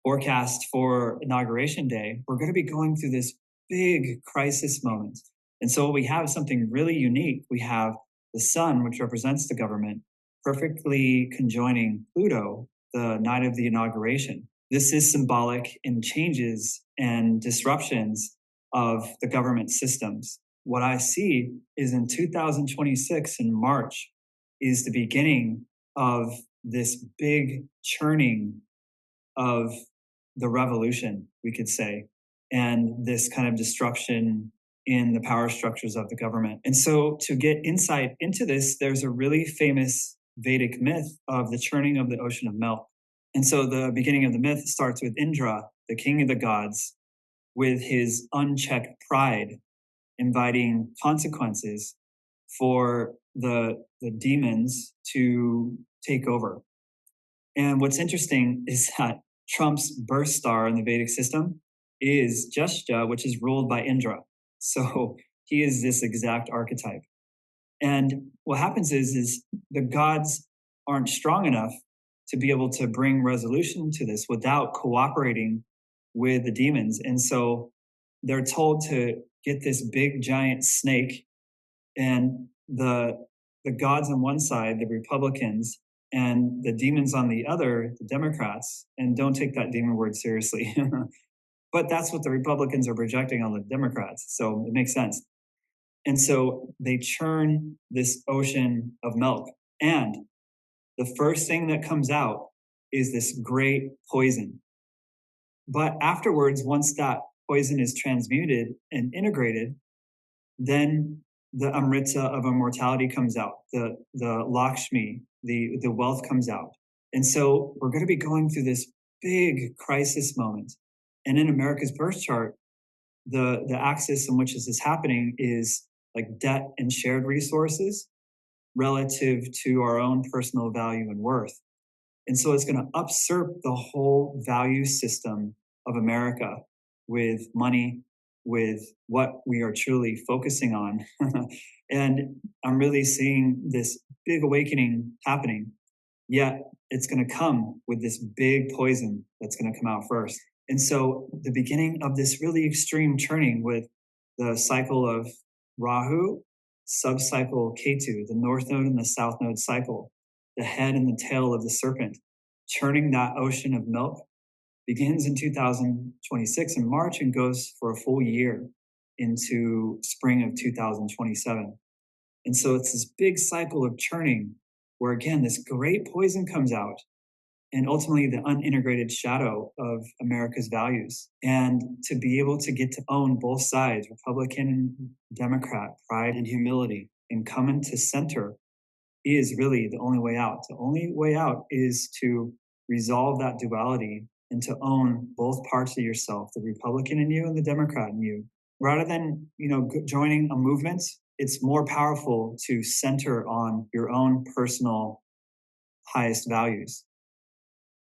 forecast for Inauguration Day, we're going to be going through this big crisis moment. And so we have something really unique. We have the sun, which represents the government, perfectly conjoining Pluto the night of the inauguration. This is symbolic in changes and disruptions of the government systems. What I see is in 2026 in March is the beginning of this big churning of the revolution, we could say, and this kind of destruction in the power structures of the government. And so to get insight into this, there's a really famous Vedic myth of the churning of the ocean of milk. And so the beginning of the myth starts with Indra, the king of the gods, with his unchecked pride, inviting consequences for the demons to take over. And what's interesting is that Trump's birth star in the Vedic system is Jeshta, which is ruled by Indra. So he is this exact archetype. And what happens is the gods aren't strong enough to be able to bring resolution to this without cooperating with the demons. And so they're told to get this big giant snake, and the gods on one side, the Republicans, and the demons on the other, the Democrats, and don't take that demon word seriously. But that's what the Republicans are projecting on the Democrats. So it makes sense. And so they churn this ocean of milk. And the first thing that comes out is this great poison. But afterwards, once that poison is transmuted and integrated, then the Amrita of immortality comes out, the Lakshmi, the wealth comes out. And so we're going to be going through this big crisis moment. And in America's birth chart, the axis in which this is happening is like debt and shared resources relative to our own personal value and worth. And so it's going to usurp the whole value system of America with money, with what we are truly focusing on. And I'm really seeing this big awakening happening, yet it's going to come with this big poison that's going to come out first. And so the beginning of this really extreme churning with the cycle of Rahu, sub-cycle Ketu, the north node and the south node cycle, the head and the tail of the serpent, churning that ocean of milk, begins in 2026 in March and goes for a full year into spring of 2027. And so it's this big cycle of churning where, again, this great poison comes out and ultimately the unintegrated shadow of America's values. And to be able to get to own both sides, Republican and Democrat, pride and humility, and come into center is really the only way out. The only way out is to resolve that duality and to own both parts of yourself, the Republican in you and the Democrat in you. Rather than, joining a movement, it's more powerful to center on your own personal highest values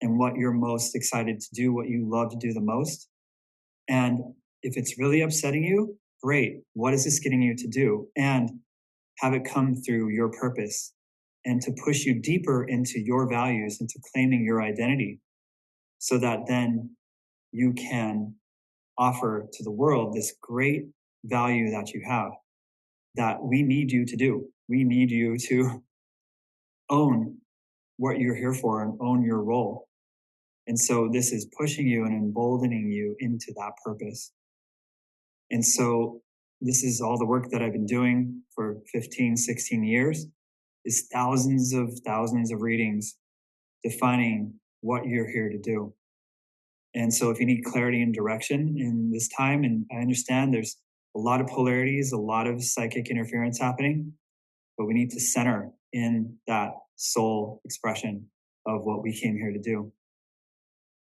and what you're most excited to do, what you love to do the most. And if it's really upsetting you, great. What is this getting you to do? And have it come through your purpose and to push you deeper into your values, into claiming your identity, so that then you can offer to the world this great value that you have, that we need you to do. We need you to own what you're here for and own your role. And so this is pushing you and emboldening you into that purpose. And so this is all the work that I've been doing for 15, 16 years, is thousands of readings defining what you're here to do. And so if you need clarity and direction in this time, and I understand there's a lot of polarities, a lot of psychic interference happening, but we need to center in that soul expression of what we came here to do.